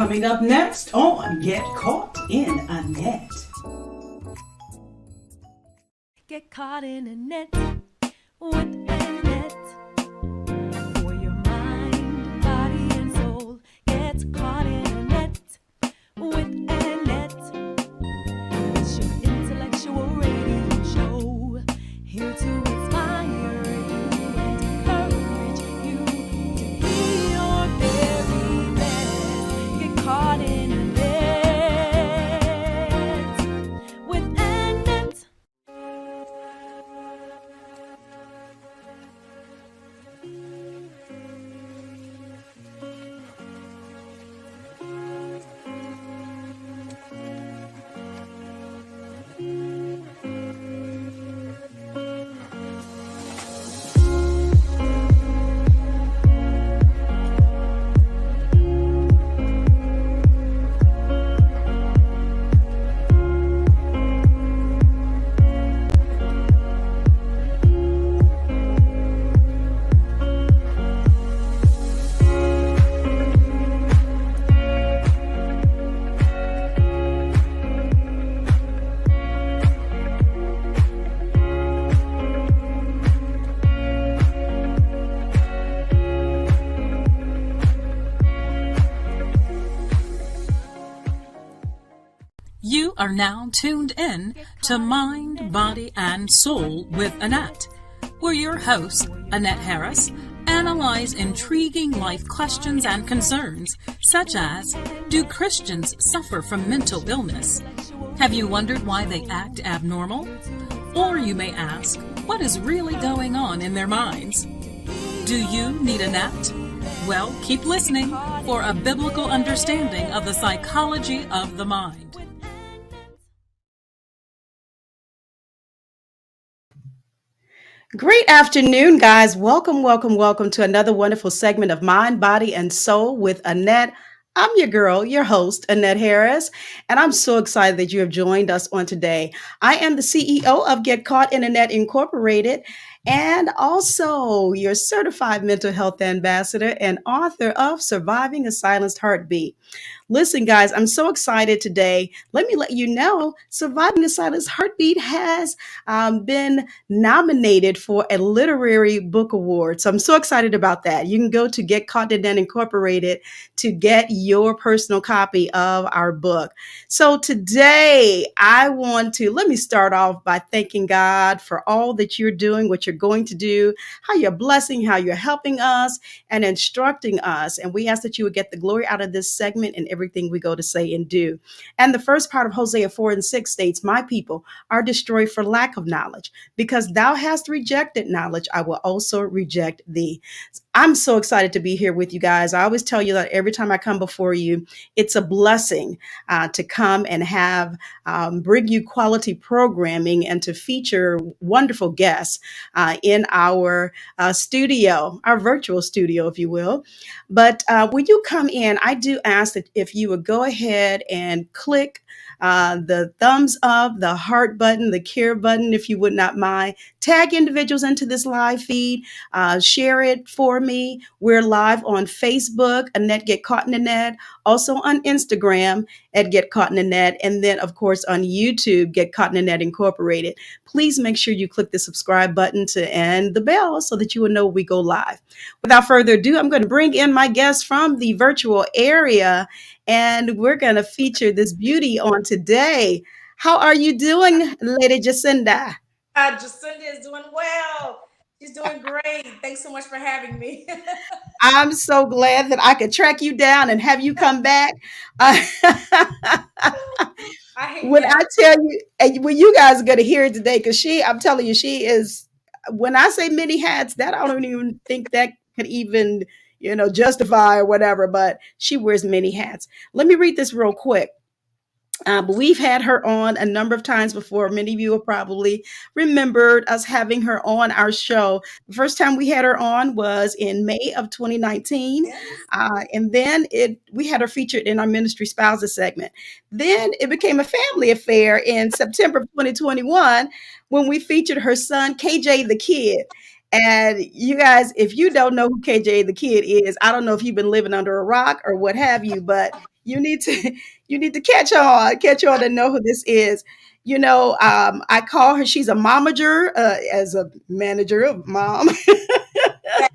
Coming up next on Get Caught in a Net. Get caught in a net with a net. For your mind, body, and soul. Get caught in a net with a net. It's your intellectual radio show. Here to inspire you and encourage you to be your very best. Get caught in a net with a net. You are now tuned in to Mind, Body, and Soul with Annette, where your host, Annette Harris, analyze intriguing life questions and concerns, such as, do Christians suffer from mental illness? Have you wondered why they act abnormal? Or you may ask, what is really going on in their minds? Do you need Annette? Well, keep listening for a biblical understanding of the psychology of the mind. Great afternoon, guys. Welcome to another wonderful segment of Mind, Body, and Soul with Annette. I'm your girl, your host, Annette Harris, and I'm so excited that you have joined us on today. I am the CEO of Get Caught in a Net Incorporated, and also your certified mental health ambassador and author of Surviving a Silenced Heartbeat. Listen, guys, I'm so excited today. Let me let you know, Surviving a Silenced Heartbeat has been nominated for a literary book award. So I'm so excited about that. You can go to Get Caught in a Net Incorporated to get your personal copy of our book. So today, let me start off by thanking God for all that you're doing, what you're going to do, how you're blessing, how you're helping us and instructing us. And we ask that you would get the glory out of this segment and everything we go to say and do. And the first part of Hosea 4:6 states, my people are destroyed for lack of knowledge. Because thou hast rejected knowledge, I will also reject thee. I'm so excited to be here with you guys. I always tell you that every time I come before you, it's a blessing to come and have bring you quality programming and to feature wonderful guests in our studio, our virtual studio, if you will. But when you come in, I do ask that if you would go ahead and click the thumbs up, the heart button, the care button, if you would not mind. Tag individuals into this live feed. Share it for me. We're live on Facebook, Annette Get Caught in the Net. Also on Instagram at Get Caught in the Net. And then, of course, on YouTube, Get Caught in the Net Incorporated. Please make sure you click the subscribe button and the bell so that you will know we go live. Without further ado, I'm going to bring in my guests from the virtual area, and we're going to feature this beauty on today. How are you doing, Lady Jacinda? Jacinda is doing well. She's doing great. Thanks so much for having me. I'm so glad that I could track you down and have you come back. When I tell you, and when you guys are going to hear it today, because I'm telling you, she is, when I say many hats, that I don't even think that could even, justify or whatever, but she wears many hats. Let me read this real quick. But we've had her on a number of times before. Many of you have probably remembered us having her on our show. The first time we had her on was in May of 2019. Yes. And then we had her featured in our Ministry Spouses segment. Then it became a family affair in September of 2021 when we featured her son, KJ the Kid. And you guys, if you don't know who KJ the Kid is, I don't know if you've been living under a rock or what have you, but you need to you need to catch on and know who this is. I call her. She's a momager, as a manager of mom.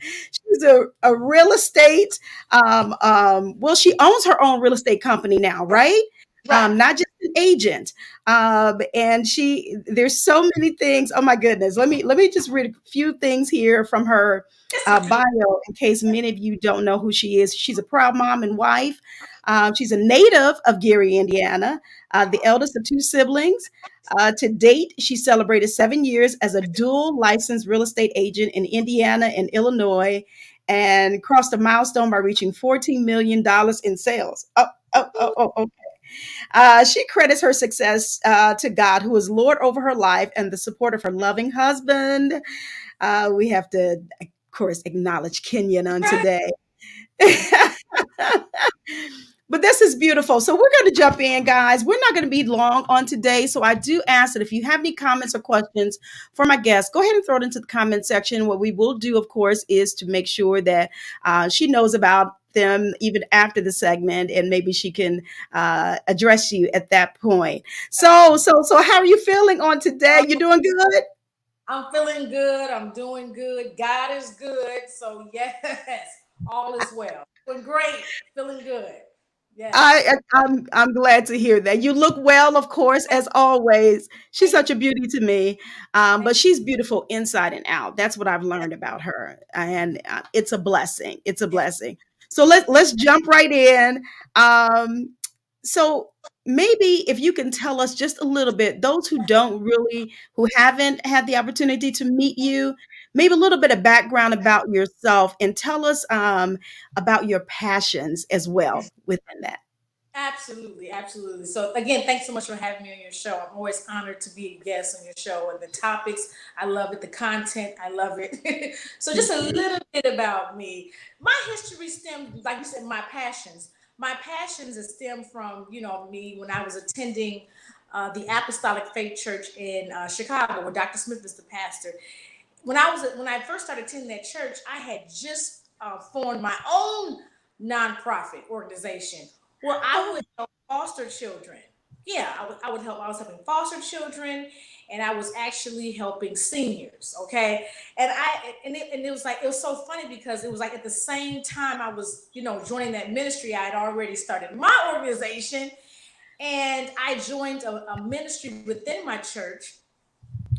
She's a real estate. Well, she owns her own real estate company now, right? Right. Not just an agent. And there's so many things. Oh my goodness. Let me just read a few things here from her Yes, ma'am. bio, in case many of you don't know who she is. She's a proud mom and wife. She's a native of Gary, Indiana, the eldest of two siblings. To date, she celebrated 7 years as a dual licensed real estate agent in Indiana and Illinois, and crossed a milestone by reaching $14 million in sales. Oh. She credits her success to God, who is Lord over her life, and the support of her loving husband. We have to, of course, acknowledge Kenyon on Right. today. But this is beautiful. So we're going to jump in, guys. We're not going to be long on today. So I do ask that if you have any comments or questions for my guests, go ahead and throw it into the comment section. What we will do, of course, is to make sure that she knows about them even after the segment, and maybe she can address you at that point. So how are you feeling on today? You doing good? I'm feeling good. I'm doing good. God is good. So yes, all is well. Doing great. Feeling good. Yes. I'm glad to hear that. You look well, of course, as always. She's Thank such a beauty to me, thank but she's beautiful inside and out. That's what I've learned about her, and it's a blessing. It's a you. blessing. So let's jump right in. Um, so maybe if you can tell us just a little bit, those who haven't had the opportunity to meet you, maybe a little bit of background about yourself, and tell us about your passions as well within that. Absolutely, absolutely. So again, thanks so much for having me on your show. I'm always honored to be a guest on your show. And the topics, I love it. The content, I love it. So just Thank a you. little bit about me. My history stemmed, like you said, my passions. My passions stem from, me when I was attending the Apostolic Faith Church in Chicago, where Dr. Smith is the pastor. When I first started attending that church, I had just formed my own nonprofit organization where I Oh, would help foster children. Yeah, I would help. I was helping foster children, and I was actually helping seniors. Okay, and it was like it was so funny because it was like at the same time I was joining that ministry, I had already started my organization, and I joined a ministry within my church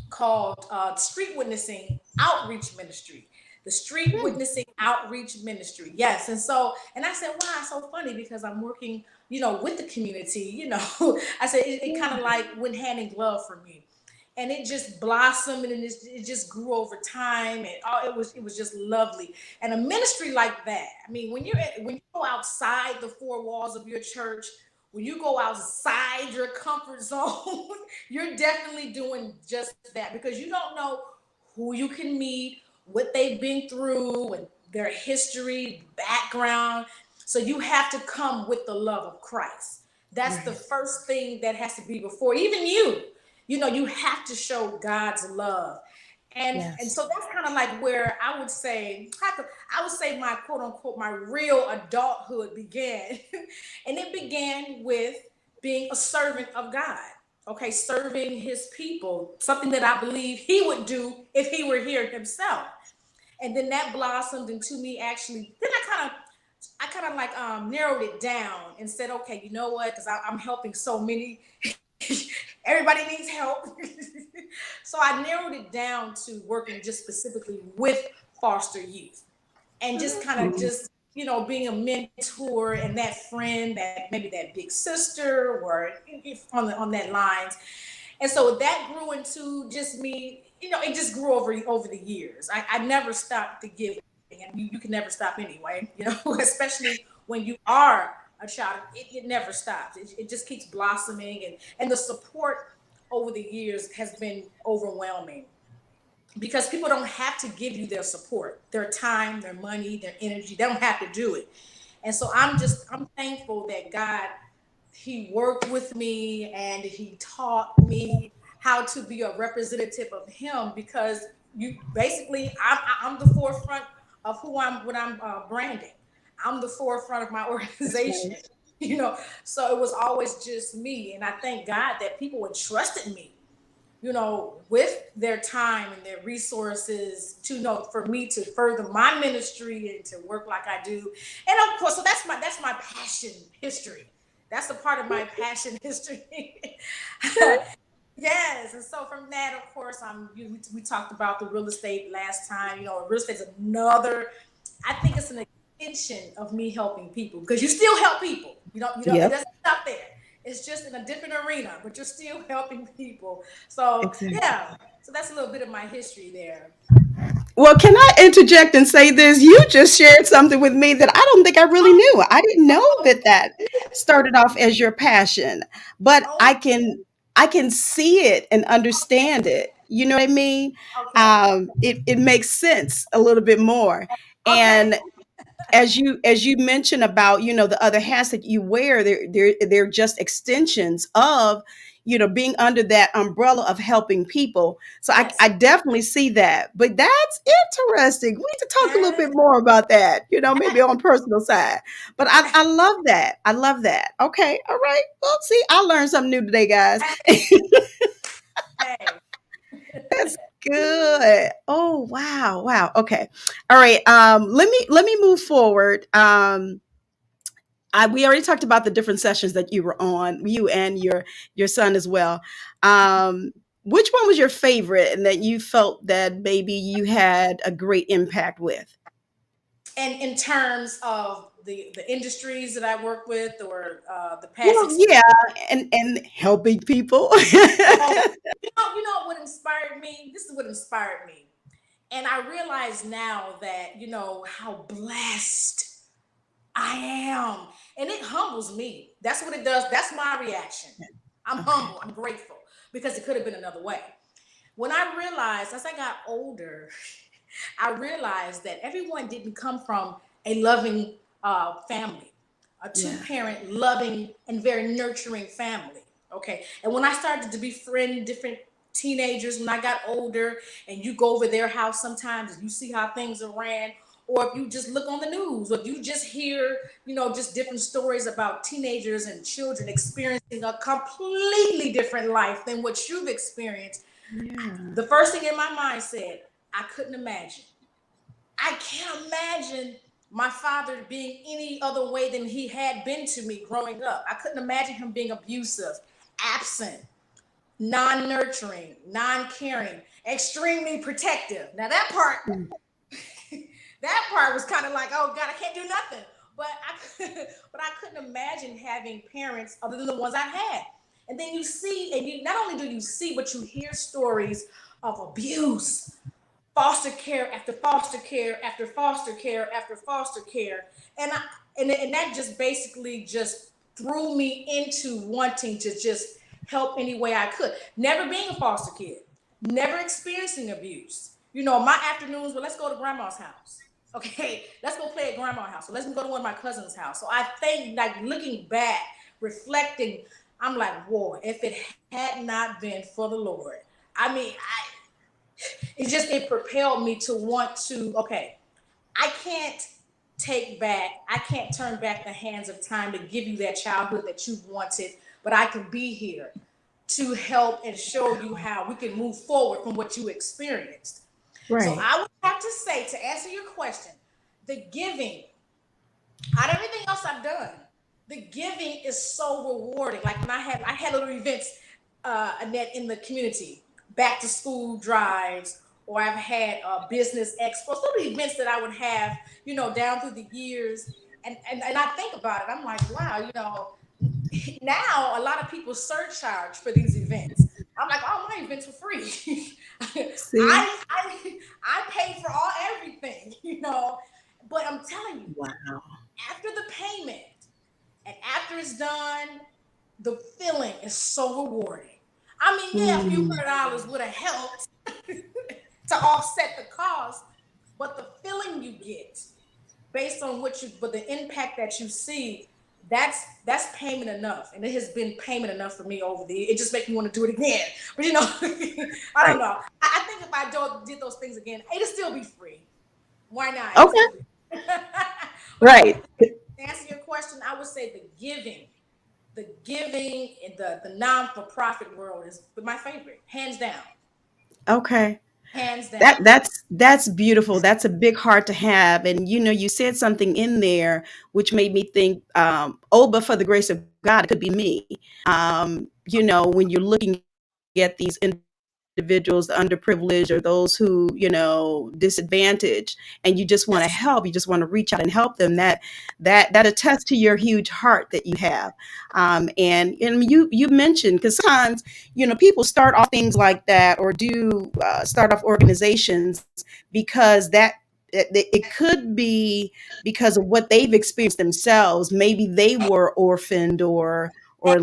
called Street Witnessing Outreach Ministry. The Street hmm, Witnessing Outreach Ministry. Yes. And I said, wow, it's so funny because I'm working, with the community. I said, it kind yeah, of like went hand in glove for me. And it just blossomed and it just grew over time, and it was just lovely. And a ministry like that, I mean, when you go outside the four walls of your church, when you go outside your comfort zone, you're definitely doing just that because you don't know who you can meet, what they've been through, and their history, background. So you have to come with the love of Christ. That's the right. first thing that has to be before even you. You have to show God's love. And Yes. so that's kind of like where I would say my quote unquote my real adulthood began. And it began with being a servant of God. Okay, serving his people, something that I believe he would do if he were here himself. And then that blossomed into me actually. Then I kind of like narrowed it down and said, okay, you know what? Because I'm helping so many. Everybody needs help. So I narrowed it down to working just specifically with foster youth and just kind of Mm, just being a mentor and that friend, that maybe that big sister or on that lines. And so that grew into just me. It just grew over the years. I never stopped to give, and you can never stop anyway. Especially when you are a child, it never stops. It just keeps blossoming, and the support over the years has been overwhelming because people don't have to give you their support, their time, their money, their energy. They don't have to do it. And so I'm thankful that God, he worked with me and he taught me how to be a representative of him because you basically I'm the forefront of what I'm branding. I'm the forefront of my that's organization. right. So it was always just me. And I thank God that people entrusted me, with their time and their resources to for me to further my ministry and to work like I do. And of course, so that's my passion history. That's a part of my passion history. Yes, and so from that, of course, we talked about the real estate last time. Real estate is another. I think it's an extension of me helping people because you still help people. It Yep. doesn't stop there. It's just in a different arena, but you're still helping people. So Exactly. yeah, so that's a little bit of my history there. Well, can I interject and say this? You just shared something with me that I don't think I really Oh, knew. I didn't know oh, that started off as your passion, but oh, I can see it and understand it. You know what I mean? okay, It makes sense a little bit more. okay, And as you mentioned about the other hats that you wear, they're just extensions of being under that umbrella of helping people. So yes, I definitely see that. But that's interesting. We need to talk a little yes, bit more about that, maybe on personal side. But I love that. I love that. Okay, all right, well, see, I learned something new today, guys. hey, That's good. Oh, wow, wow. Okay, all right. Let me move forward. We already talked about the different sessions that you were on, you and your son as well. Um, which one was your favorite, and that you felt that maybe you had a great impact with? and in terms of the industries that I work with or the past Well, experience. yeah, and helping people. Oh, what inspired me? This is what inspired me. And I realize now that, how blessed I am. And it humbles me. That's what it does. That's my reaction. I'm Okay. humble. I'm grateful because it could have been another way. When I realized as I got older, I realized that everyone didn't come from a loving family, a two Yeah. parent, loving, and very nurturing family. Okay. And when I started to befriend different teenagers when I got older, and you go over their house sometimes and you see how things are ran, or if you just look on the news, or if you just hear, just different stories about teenagers and children experiencing a completely different life than what you've experienced, Yeah. the first thing in my mind said, I couldn't imagine. I can't imagine my father being any other way than he had been to me growing up. I couldn't imagine him being abusive, absent, non nurturing, non caring, extremely protective. Now, that part, Mm. that part was kind of like, oh God, I can't do nothing. But but I couldn't imagine having parents other than the ones I had. And then you see, and you not only do you see, but you hear stories of abuse, foster care after foster care after foster care after foster care, and that just basically just threw me into wanting to just help any way I could. Never being a foster kid, never experiencing abuse. My afternoons, well, let's go to grandma's house. Okay, let's go play at grandma's house. So let's go to one of my cousin's house. So I think, like, looking back, reflecting, I'm like, whoa, if it had not been for the Lord, I mean, it propelled me to want to, okay, I can't turn back the hands of time to give you that childhood that you wanted, but I can be here to help and show you how we can move forward from what you experienced. So Right. I would have to say, to answer your question, the giving, out of everything else I've done, the giving is so rewarding. Like when I had little events, Annette, in the community, back to school drives, or I've had business expos, little events that I would have, down through the years. And I think about it, I'm like, wow, now a lot of people surcharge for these events. I'm like, oh, my events were free. See? I pay for everything, But I'm telling you, Wow. after the payment and after it's done, the feeling is so rewarding. I mean, yeah, a few Mm. $100 would have helped to offset the cost, but the feeling you get based on but the impact that you see, that's payment enough, and it has been payment enough for me over the. It just makes me want to do it again. But I don't Right. know. I think if I did those things again, it'd still be free. Why not? It'd Okay. still be. But I Right. To answer your question, I would say the giving in the non for profit world is my favorite, hands down, Okay. hands That down. that's beautiful. That's a big heart to have. And you said something in there which made me think, oh, but for the grace of God, it could be me. When you're looking at these individuals, the underprivileged, or those who, disadvantaged, and you just want to help, you Yes, just want to reach out and help them. That attests to your huge heart that you have. And you mentioned, because sometimes people start off things like that, or do start off organizations, because it could be because of what they've experienced themselves. Maybe they were orphaned or left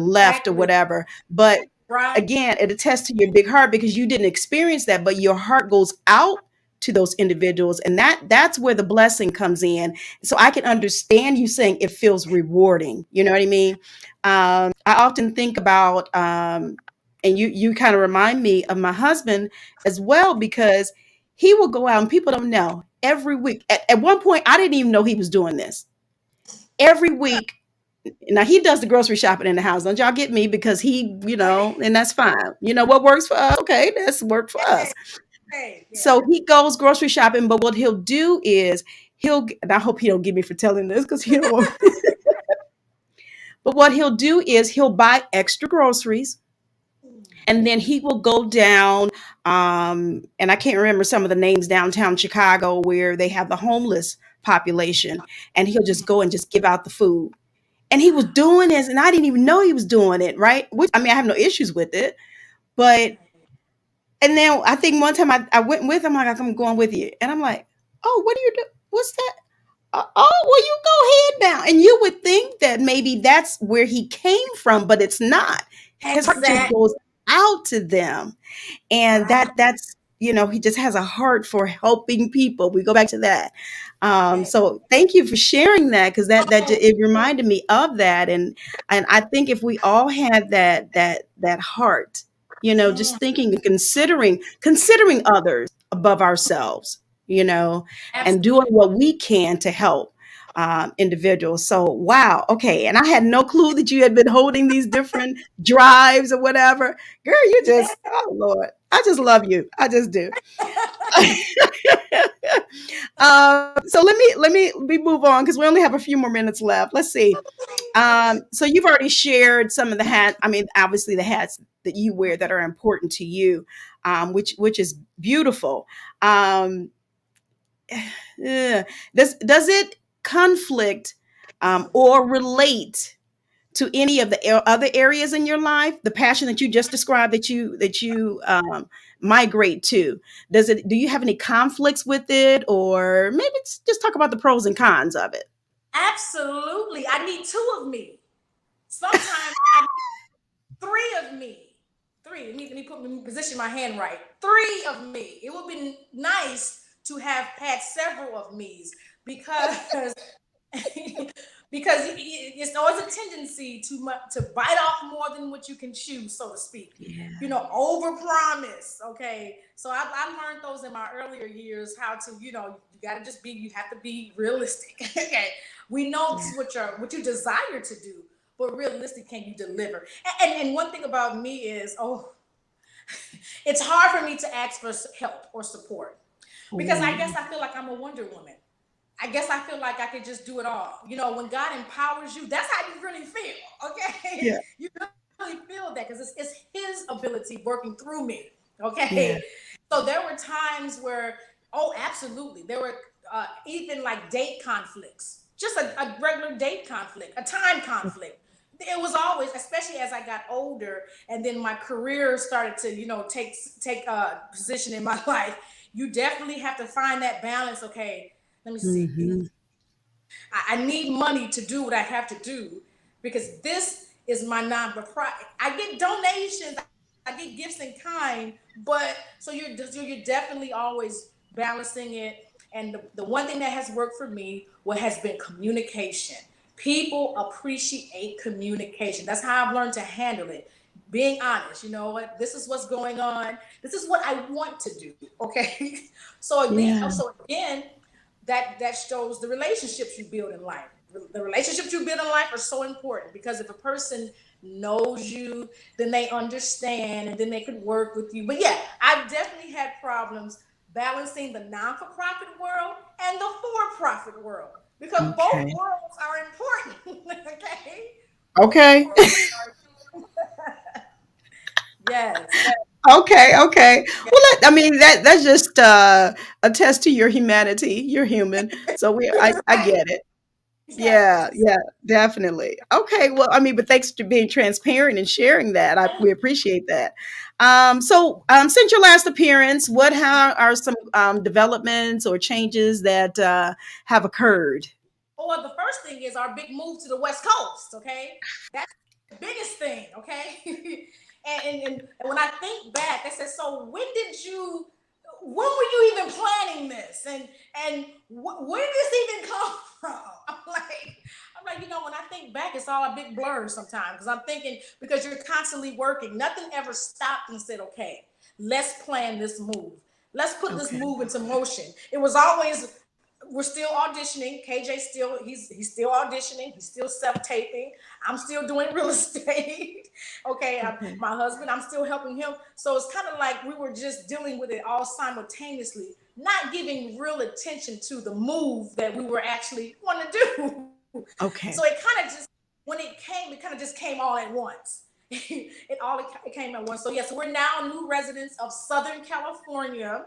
or exactly. whatever. But Right. again, it attests to your big heart because you didn't experience that, but your heart goes out to those individuals, and that's where the blessing comes in. So I can understand you saying it feels rewarding. You know what I mean? I often think about, and you kind of remind me of my husband as well, because he will go out, and people don't know, every week. At one point, I didn't even know he was doing this. Every week, now he does the grocery shopping in the house. Don't y'all get me? Because and that's fine. What works for us? Okay, that's work for Hey, us. hey, yeah. So he goes grocery shopping, but what he'll do is and I hope he don't get me for telling this because he don't want. But what he'll do is he'll buy extra groceries, and then he will go down, and I can't remember some of the names downtown Chicago where they have the homeless population, and he'll just go and just give out the food. And he was doing this, and I didn't even know he was doing it, right? Which, I mean, I have no issues with it, but and then I think one time I went with him, like, I'm going with you, and I'm like, oh, what do you do? What's that? Oh, well, you go ahead now. And you would think that maybe that's where he came from, but it's not. His heart just Exact. goes out to them, and Right. that's he just has a heart for helping people. We go back to that. Hey. So thank you for sharing that, because Oh, it reminded me of that. And I think if we all had that heart, mm, just thinking and considering others above ourselves, and doing absolutely. what we can to help individuals. So wow, okay. And I had no clue that you had been holding these different drives or whatever. Girl, you Yeah. just, oh Lord, I just love you. I just do. So let me we move on, because we only have a few more minutes left. Let's see. So you've already shared some of the hats. I mean, obviously the hats that you wear that are important to you, which is beautiful. Um, does it conflict, or relate to any of the other areas in your life, the passion that you just described, that you migrate to? Do you have any conflicts with it, or maybe just talk about the pros and cons of it? Absolutely. I need two of me. Sometimes I need three of me. Three. Let me position my hand right. Three of me. It would be nice to have had several of me's because because it's always a tendency to bite off more than what you can chew, so to speak. Yeah, Over promise. Okay, so I learned those in my earlier years, how to you got to just be you have to be realistic. Okay, we know this yeah, is what you desire to do, but realistic, can you deliver? And one thing about me is, it's hard for me to ask for help or support because I guess ooh, I feel like I'm a Wonder Woman. I guess I feel like I could just do it all. When God empowers you, that's how you really feel. Okay, yeah, you really feel that because it's His ability working through me. yeah. Okay, so there were times where, oh, absolutely, there were even like date conflicts, just a regular date conflict, a time conflict. It was always, especially as I got older, and then my career started to, take position in my life. You definitely have to find that balance. Okay, let me see. Hmm. I need money to do what I have to do because this is my non-profit. I get donations, I get gifts in kind, but so you're definitely always balancing it. And the one thing that has worked for me, what has been communication. People appreciate communication. That's how I've learned to handle it. Being honest, you know what? This is what's going on. This is what I want to do. Okay. So again, Yeah, that shows the relationships you build in life. the relationships you build in life are so important, because if a person knows you, then they understand, and then they could work with you. But yeah, I've definitely had problems balancing the non-for-profit world and the for-profit world, because both Okay. worlds are important. Okay. Both Okay. worlds are yes. Okay, okay. Well, I mean that just attests to your humanity. You're human, so I Right. get it. Yeah, Yes. yeah, definitely. Okay, well, I mean, but thanks for being transparent and sharing that. We appreciate that. Since your last appearance, how are some developments or changes that have occurred? Or the first thing is our big move to the West Coast. Okay, that's the biggest thing. Okay, and when I think back, I said, so when were you even planning this, and where did this even come from? I'm like, when I think back, it's all a big blur sometimes, because I'm thinking, because you're constantly working, nothing ever stopped and said, okay, let's plan this move. Let's put this Okay. move into motion. It was always, we're still auditioning. KJ still, he's still auditioning. He's still self-taping. I'm still doing real estate. Okay, Okay. my husband, I'm still helping him. So it's kind of like we were just dealing with it all simultaneously, not giving real attention to the move that we were actually wanting to do. So Okay. when it kind of just came all at once. It came at once. So yes, we're now new residents of Southern California,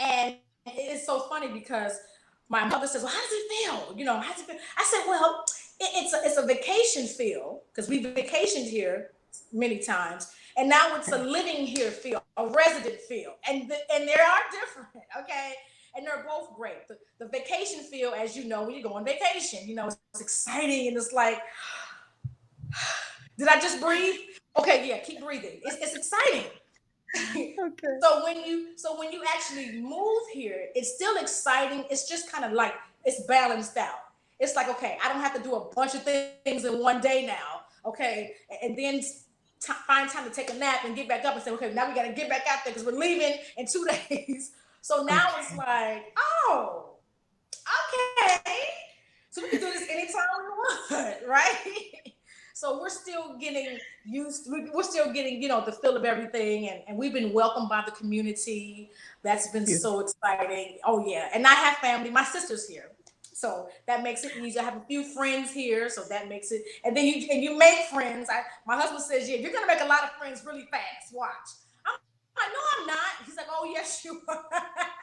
and it's so funny because my mother says, "Well, how does it feel? How does it feel?" I said, "Well, it's a vacation feel, because we vacationed here many times, and now it's a Okay. living here feel, a resident feel, and they are different, okay." And they're both great. The vacation feel, as you know, when you go on vacation, it's exciting, and it's like, did I just breathe? Okay, yeah, keep breathing. It's exciting. Okay. So when you actually move here, it's still exciting. It's just kind of like it's balanced out. It's like, okay, I don't have to do a bunch of things in one day now. Okay, and then find time to take a nap and get back up and say, okay, now we got to get back out there because we're leaving in 2 days. So now it's Okay. like, oh, okay, so we can do this anytime we want, right? So we're still getting we're still getting, the feel of everything, and we've been welcomed by the community. That's been so Beautiful. exciting. Oh yeah. And I have family, my sister's here. So that makes it easy. I have a few friends here, so that makes it. And then you make friends. My husband says, "Yeah, you're gonna make a lot of friends really fast. Watch." I'm like, "No, I'm not." He's like, "Oh yes, you are."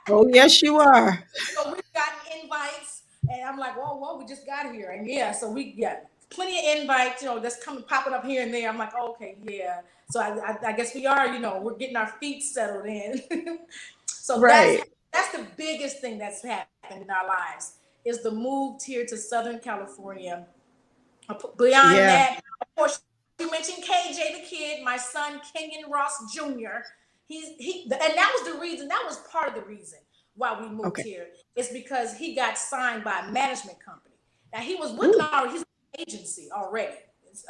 Oh, yes, you are. So we've gotten invites, and I'm like, whoa, whoa, we just got here, and yeah, so we got plenty of invites, that's coming popping up here and there. I'm like, oh, okay, yeah. So I guess we are, we're getting our feet settled in. So that's Right. that's the biggest thing that's happened in our lives, is the move here to Southern California. Beyond Yeah. that, of course, you mentioned KJ the kid, my son Kenyon Ross Jr. And that was the reason. That was part of the reason why we moved Okay. here. Is because he got signed by a management company. Now he was with Ooh. our he's an agency already.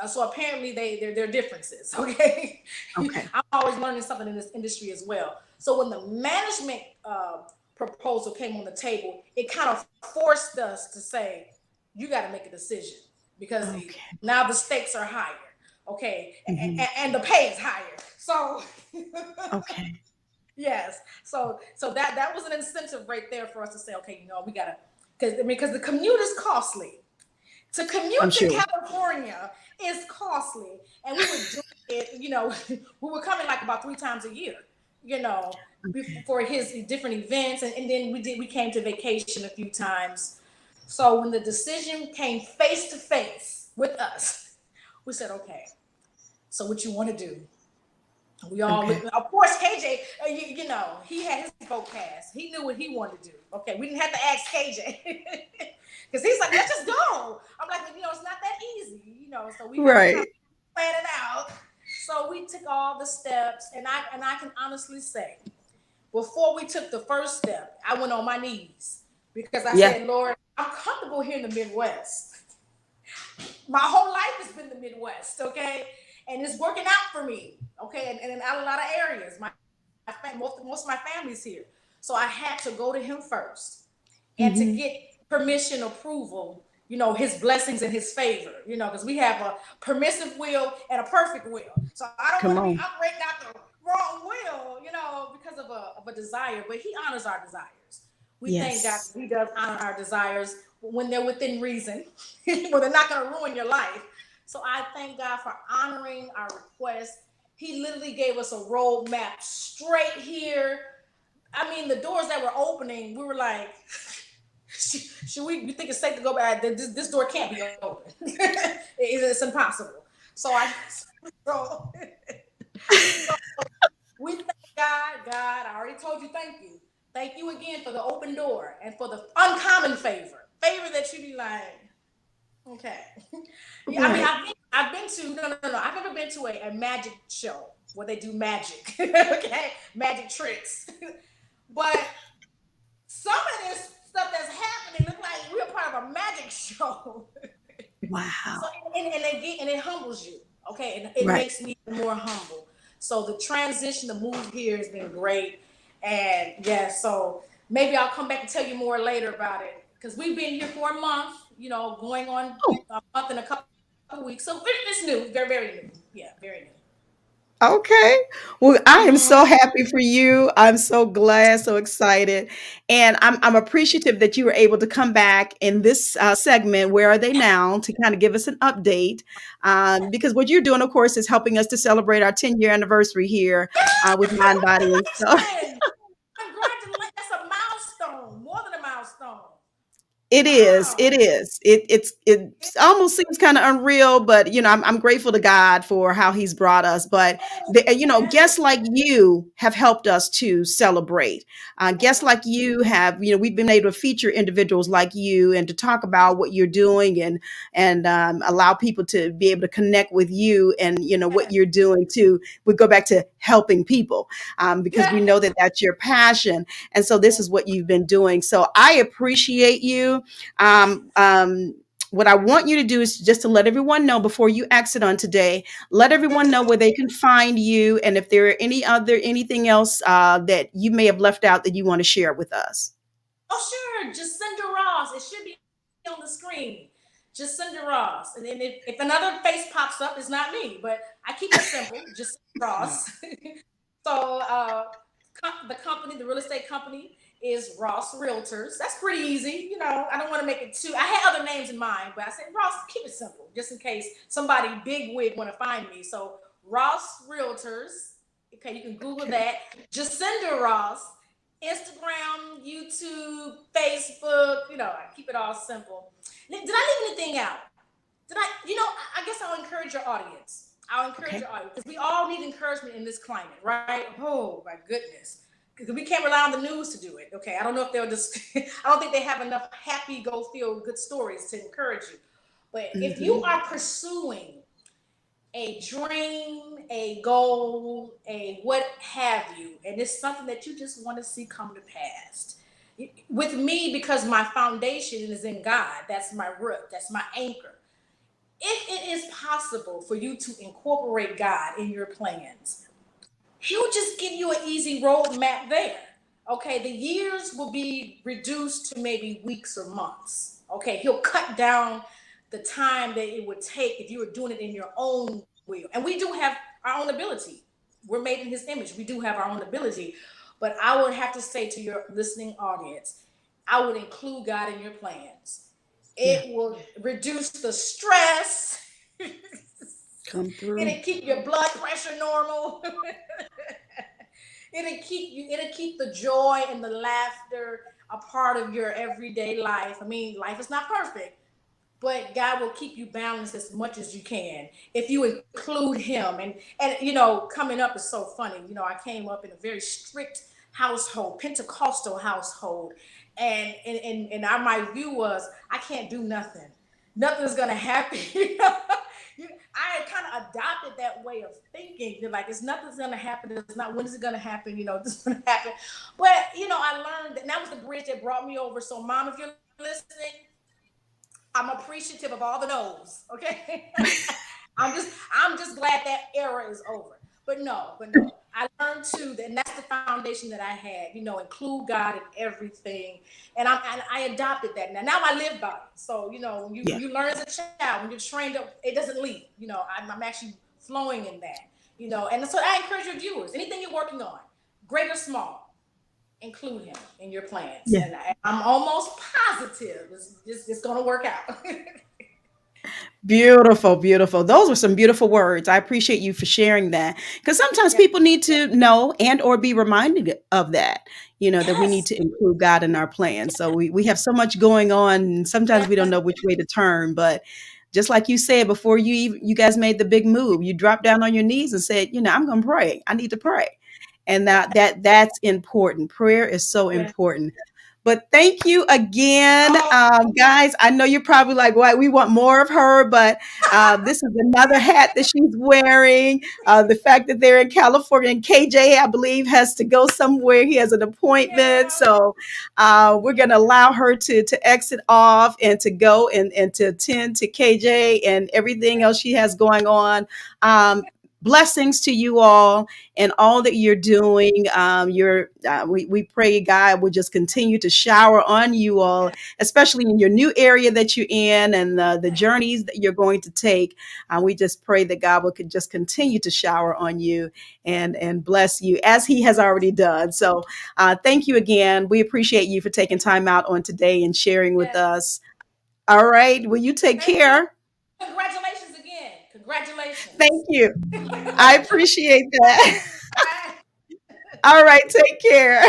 So apparently they're differences. Okay, Okay. I'm always learning something in this industry as well. So when the management proposal came on the table, it kind of forced us to say, you got to make a decision, because Okay. now the stakes are higher. Okay, Hmm. and the pay is higher. So Okay. yes, so that was an incentive right there for us to say, okay, we gotta, because the commute is costly. To I'm commute to sure. California is costly, and we were doing it. We were coming like about 3 times a year. You know, Okay. for his different events, and then we came to vacation a few times. So when the decision came face to face with us, we said, okay, so what you want to do? We all Okay. looked. Of course, KJ, he had his vote cast. He knew what he wanted to do. Okay, we didn't have to ask KJ because he's like, let's just go. I'm like, it's not that easy. So we got to kind Right. of plan it out. So we took all the steps, and I can honestly say, before we took the first step, I went on my knees, because I Yeah. said, Lord, I'm comfortable here in the Midwest. My whole life has been the Midwest, okay? And it's working out for me, okay? And in a lot of areas, most of my family's here. So I had to go to him first, and to Hmm. get permission, approval, his blessings and his favor, because we have a permissive will and a perfect will. So I don't want Come to be on. operating out the wrong will, because of a desire, but he honors our desires. We thank God Yes. that he does honor our desires when they're within reason, when they're not going to ruin your life. So I thank God for honoring our request. He literally gave us a roadmap straight here. I mean, the doors that were opening, we were like, should we? You think it's safe to go back? This door can't be open. It's impossible. So so, so we thank God. God, I already told you. Thank you. Thank you again for the open door and for the uncommon favor. Favor that you be like, okay. Yeah, I mean, Right. I've been to no. I've never been to a magic show where they do magic. Okay, magic tricks. But some of this stuff that's happening look like we're part of a magic show. So Wow. and it humbles you, okay, and it Right. makes me more humble. So the transition, the move here has been great, and yeah, so maybe I'll come back and tell you more later about it because we've been here for a month, going on Oh, a month and a couple of weeks, so it's new, very new, yeah, very new. okay. Well, I am Mm-hmm. so happy for you. I'm so glad, so excited. And I'm appreciative that you were able to come back in this segment, Where Are They Now, to kind of give us an update. Because what you're doing, of course, is helping us to celebrate our 10-year anniversary here with Mind, Body, and Soul. Congratulations! Congratulations! That's a milestone, more than a milestone. It is. Wow. It is. It almost seems kind of unreal, but I'm grateful to God for how He's brought us. But Oh, guests yes. like you have helped us to celebrate. Guests Oh, like you have, we've been able to feature individuals like you and to talk about what you're doing and allow people to be able to connect with you and what yes. you're doing too. We go back to helping people because we Yes. know that that's your passion, and so this is what you've been doing. So I appreciate you. Um, um, what I want you to do is just to let everyone know before you exit on today, let everyone know where they can find you and if there are anything else that you may have left out that you want to share with us. Oh, sure. Jacinda Ross. It should be on the screen. Jacinda Ross. And then if another face pops up, it's not me, but I keep it simple. Jacinda Ross. So the company, the real estate company, is Ross Realtors. That's pretty easy. I don't want to make it too. I had other names in mind, but I said Ross, keep it simple, just in case somebody big wig want to find me. So Ross Realtors. Okay, you can Google Okay. that. Jacinda Ross. Instagram, YouTube, Facebook. I keep it all simple. Did I leave anything out? Did I? I guess I'll encourage your audience. I'll encourage Okay. your audience because we all need encouragement in this climate, right? Oh my goodness, because we can't rely on the news to do it. Okay, I don't know if they'll just. I don't think they have enough happy, go feel good stories to encourage you. But if you Hmm. are pursuing a dream, a goal, a what have you, and it's something that you just want to see come to pass. With me, because my foundation is in God, that's my root, that's my anchor. If it is possible for you to incorporate God in your plans, He'll just give you an easy roadmap there. Okay, the years will be reduced to maybe weeks or months. Okay, He'll cut down the time that it would take if you were doing it in your own will. And we do have our own ability. We're made in His image. We do have our own ability. But I would have to say to your listening audience, I would include God in your plans. Yeah. It will reduce the stress. Come through. It'll keep your blood pressure normal. It'll keep the joy and the laughter a part of your everyday life. I mean, life is not perfect, but God will keep you balanced as much as you can if you include Him. And coming up is so funny. I came up in a very strict household, Pentecostal household, and my view was I can't do nothing. Nothing's gonna happen. I had kind of adopted that way of thinking. You're like, it's nothing's gonna happen. It's not when is it gonna happen? This is gonna happen. But I learned that, and that was the bridge that brought me over. So, Mom, if you're listening, I'm appreciative of all the no's. Okay, I'm just glad that era is over. But no, I learned too, and that's the foundation that I had. Include God in everything, and I adopted that. Now I live by it. So when you Yeah. when you learn as a child, when you're trained up, it doesn't leave. I'm actually flowing in that. And so I encourage your viewers. Anything you're working on, great or small, include him in your plans, Yeah. and I'm almost positive it's going to work out. Beautiful, beautiful. Those were some beautiful words. I appreciate you for sharing that because sometimes Yeah. people need to know and or be reminded of that, that we need Yes. to include God in our plans. So we have so much going on and sometimes we don't Yes. know which way to turn. But just like you said, before you guys made the big move, you dropped down on your knees and said, I'm going to pray. I need to pray. And that's important. Prayer is so Yes. important. But thank you again, Oh, guys. I know you're probably like, "Why we want more of her?" But this is another hat that she's wearing. The fact that they're in California and KJ, I believe, has to go somewhere. He has an appointment, yeah. so we're going to allow her to exit off and to go and to attend to KJ and everything else she has going on. Blessings to you all and all that you're doing. We pray God will just continue to shower on you all, especially in your new area that you're in and the journeys that you're going to take. We just pray that God will just continue to shower on you and bless you as He has already done. So thank you again. We appreciate you for taking time out on today and sharing with Yes. us. All right. Well, you take Thank you. care. Congratulations again. Thank Congratulations. you. I appreciate that. All right, take care.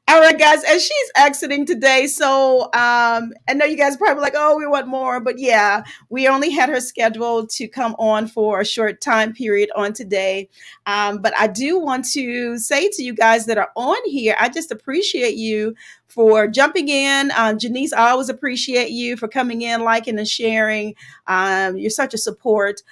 All right, guys, as she's exiting today, so I know you guys are probably like, oh, we want more, but yeah, we only had her scheduled to come on for a short time period on today. But I do want to say to you guys that are on here, I just appreciate you for jumping in. Janice, I always appreciate you for coming in, liking and sharing. You're such a support.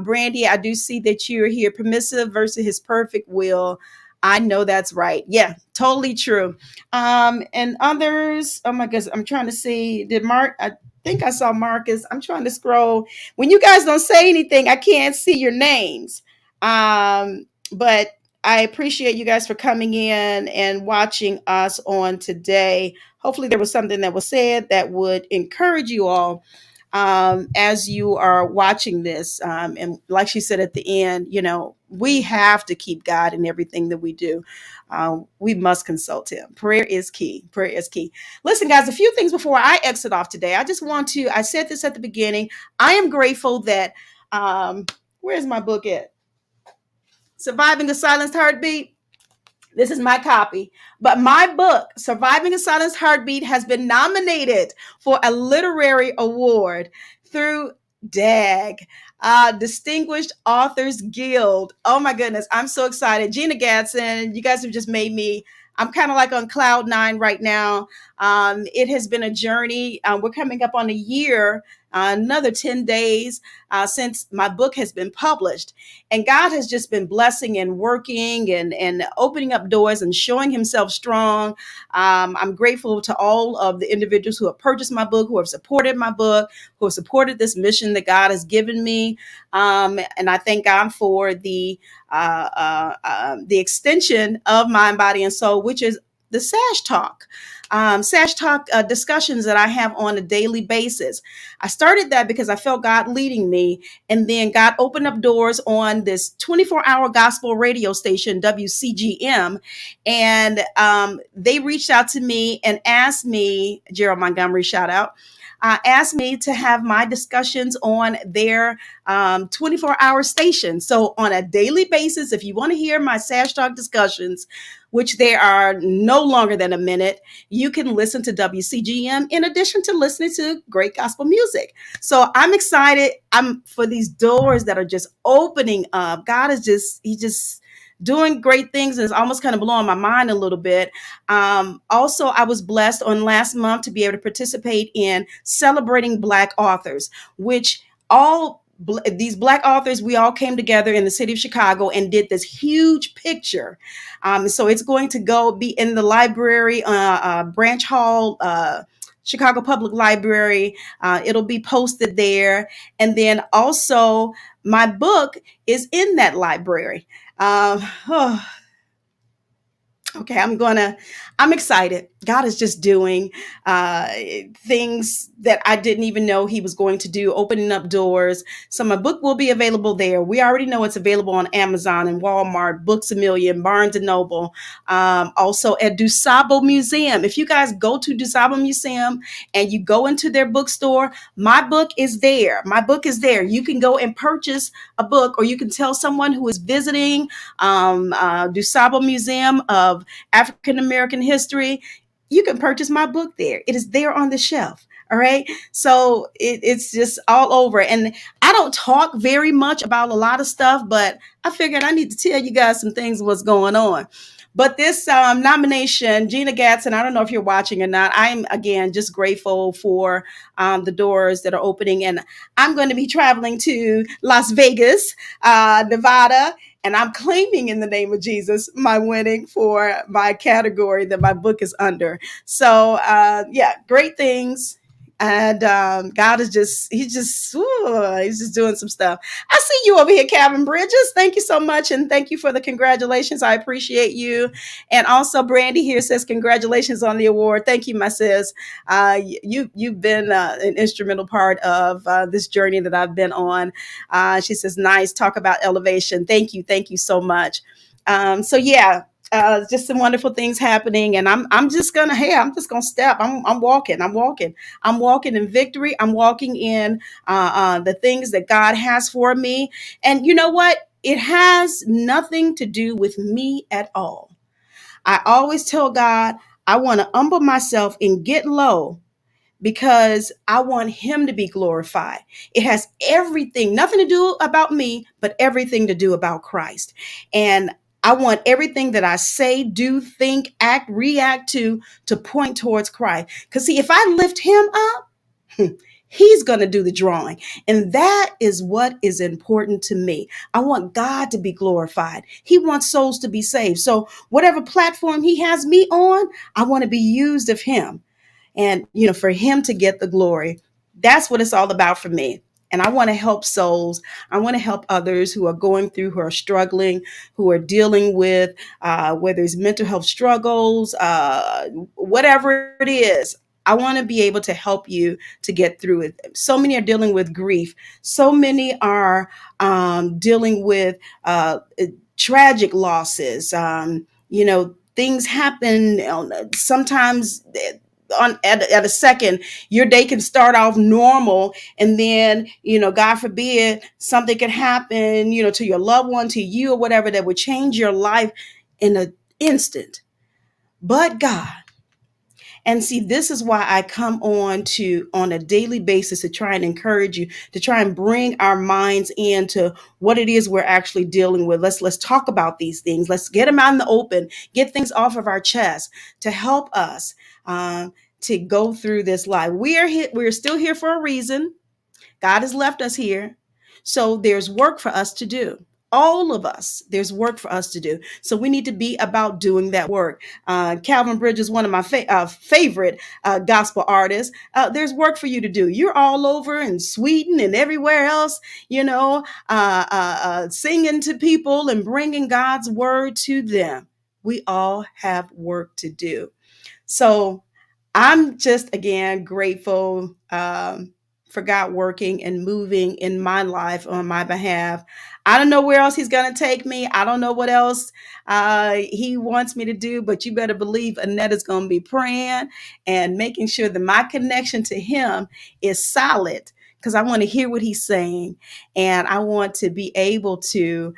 Brandy, I do see that you're here, permissive versus his perfect will. I know that's right. Yeah, totally true. And others, oh my goodness, I'm trying to see. Did Mark? I think I saw Marcus. I'm trying to scroll. When you guys don't say anything, I can't see your names. But I appreciate you guys for coming in and watching us on today. Hopefully, there was something that was said that would encourage you all as you are watching this. And like she said at the end, we have to keep God in everything that we do. We must consult Him. Prayer is key. Prayer is key. Listen, guys, a few things before I exit off today. I just want to, I said this at the beginning. I am grateful that, where's my book at? Surviving a Silenced Heartbeat. This is my copy. But my book, Surviving a Silenced Heartbeat, has been nominated for a literary award through DAG, Distinguished Authors Guild. Oh my goodness, I'm so excited. Gina Gadsden, you guys have just made me. I'm kind of like on cloud nine right now. It has been a journey. We're coming up on a year, another 10 days since my book has been published. And God has just been blessing and working and opening up doors and showing Himself strong. I'm grateful to all of the individuals who have purchased my book, who have supported my book, who have supported this mission that God has given me. And I thank God for the extension of Mind, Body, and Soul, which is the SASH Talk. SASH Talk discussions that I have on a daily basis. I started that because I felt God leading me, and then God opened up doors on this 24-hour gospel radio station, WCGM, and they reached out to me and asked me, Gerald Montgomery, shout out, asked me to have my discussions on their 24-hour station. So on a daily basis, if you want to hear my SASH Talk discussions, which they are no longer than a minute, you can listen to WCGM in addition to listening to great gospel music. So I'm excited. I'm for these doors that are just opening up. God is He's just doing great things, and it's almost kind of blowing my mind a little bit. Also, I was blessed on last month to be able to participate in celebrating Black authors, which these Black authors, we all came together in the city of Chicago and did this huge picture. So it's going to be in the library, Branch Hall, Chicago Public Library. It'll be posted there. And then also, my book is in that library. Oh, okay, I'm excited. God is just doing uh, things that I didn't even know He was going to do, opening up doors. So my book will be available there. We already know it's available on Amazon and Walmart, Books a Million, Barnes and Noble, also at Dusabo Museum. If you guys go to Dusabo Museum and you go into their bookstore, my book is there. My book is there. You can go and purchase a book, or you can tell someone who is visiting Dusabo Museum of African American History, you can purchase my book there. It is there on the shelf. All right. So it's just all over. And I don't talk very much about a lot of stuff, but I figured I need to tell you guys some things what's going on. But this nomination, Gina Gatson, I don't know if you're watching or not. I'm, again, just grateful for the doors that are opening. And I'm going to be traveling to Las Vegas, Nevada, and I'm claiming in the name of Jesus my winning for my category that my book is under. So, yeah, great things. And God is he's just doing some stuff. I see you over here, Calvin Bridges. Thank you so much. And thank you for the congratulations. I appreciate you. And also, Brandy here says, congratulations on the award. Thank you, my sis. You've been an instrumental part of this journey that I've been on. She says, nice. Talk about elevation. Thank you. Thank you so much. So yeah, just some wonderful things happening, and I'm just gonna I'm just gonna step. I'm walking. I'm walking in victory. I'm walking in the things that God has for me. And you know what? It has nothing to do with me at all. I always tell God I want to humble myself and get low because I want Him to be glorified. It has everything, nothing to do about me, but everything to do about Christ. And I want everything that I say, do, think, act, react to point towards Christ. Because see, if I lift Him up, He's going to do the drawing. And that is what is important to me. I want God to be glorified. He wants souls to be saved. So whatever platform He has me on, I want to be used of Him, and for Him to get the glory. That's what it's all about for me. And I want to help souls. I want to help others who are going through, who are struggling, who are dealing with whether it's mental health struggles, whatever it is. I want to be able to help you to get through it. So many are dealing with grief. So many are dealing with tragic losses. Things happen. Sometimes at a second, your day can start off normal, and then God forbid, something can happen to your loved one, to you, or whatever, that would change your life in an instant. But God. And see, this is why I come on a daily basis to try and encourage you, to try and bring our minds into what it is we're actually dealing with. Let's talk about these things. Let's get them out in the open, get things off of our chest to help us to go through this life. We're still here for a reason. God has left us here. So there's work for us to do. All of us, there's work for us to do. So we need to be about doing that work. Calvin Bridges, one of my favorite gospel artists. There's work for you to do. You're all over in Sweden and everywhere else, singing to people and bringing God's word to them. We all have work to do. So I'm just, again, grateful for God working and moving in my life on my behalf. I don't know where else He's going to take me. I don't know what else He wants me to do, but you better believe Annette is going to be praying and making sure that my connection to Him is solid, because I want to hear what He's saying, and I want to be able to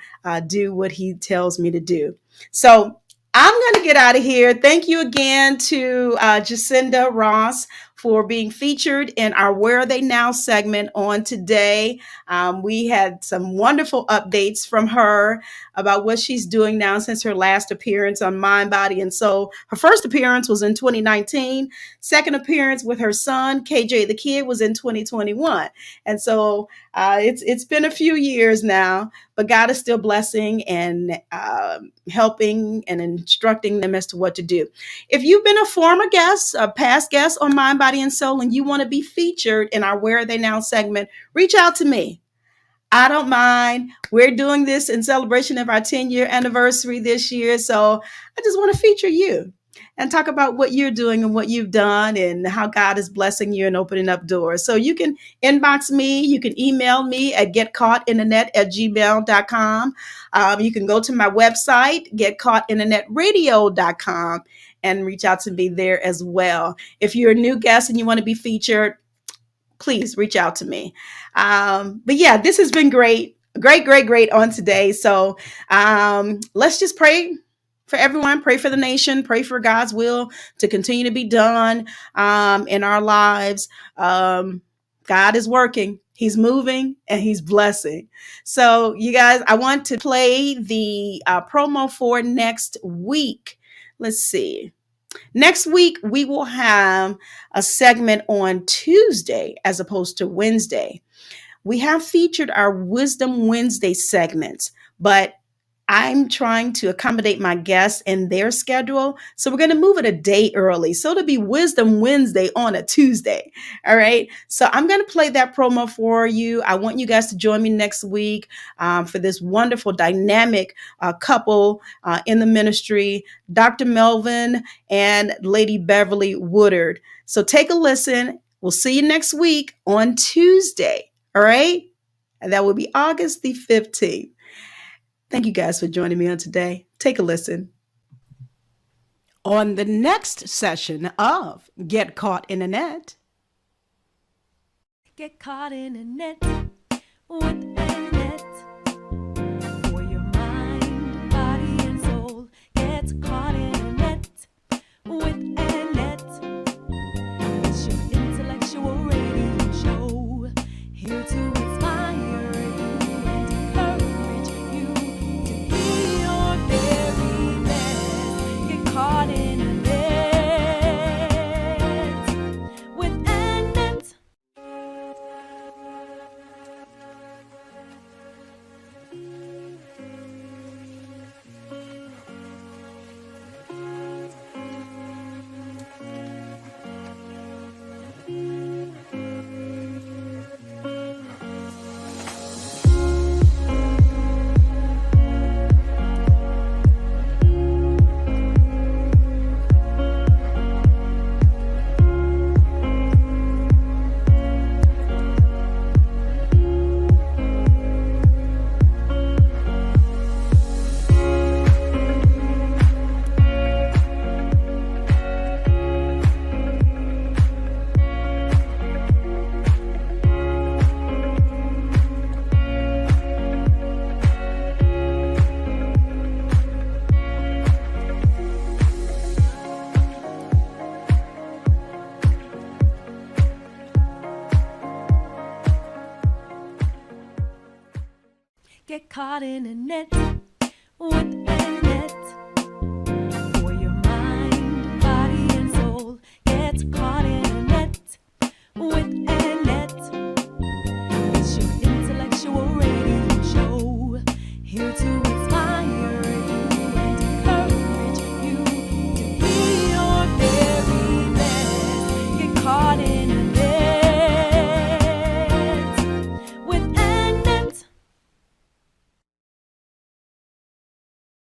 do what He tells me to do. So I'm going to get out of here. Thank you again to Jacinda Ross for being featured in our Where Are They Now segment on today. We had some wonderful updates from her about what she's doing now since her last appearance on Mind, Body, and Soul. Her first appearance was in 2019. Second appearance with her son, KJ the Kid, was in 2021. And so it's been a few years now, but God is still blessing and helping and instructing them as to what to do. If you've been a former guest, a past guest on Mind, Body, and Soul, and you want to be featured in our Where Are They Now segment, reach out to me. I don't mind. We're doing this in celebration of our 10-year anniversary this year. So I just want to feature you and talk about what you're doing and what you've done and how God is blessing you and opening up doors. So you can inbox me. You can email me at getcaughtinthenet@gmail.com. You can go to my website, getcaughtinternetradio.com, and reach out to me there as well. If you're a new guest and you want to be featured, please reach out to me. But yeah, this has been great. Great on today. So let's just pray for everyone, pray for the nation, pray for God's will to continue to be done in our lives. God is working. He's moving and he's blessing. So, you guys, I want to play the promo for next week. Let's see. Next week, we will have a segment on Tuesday as opposed to Wednesday. We have featured our Wisdom Wednesday segments, but I'm trying to accommodate my guests in their schedule. So we're going to move it a day early. So it'll be Wisdom Wednesday on a Tuesday. All right. So I'm going to play that promo for you. I want you guys to join me next week for this wonderful dynamic couple in the ministry, Dr. Melvin and Lady Beverly Woodard. So take a listen. We'll see you next week on Tuesday. All right. And that will be August the 15th. Thank you guys for joining me on today. Take a listen. On the next session of Get Caught in the Net. Get caught in a net with Annette. For your mind, body, and soul gets caught in a net with Annette. It's your intellectual radio show, here to inspire you and encourage you to be your very best. Get caught in a net with Annette. Get caught in a net with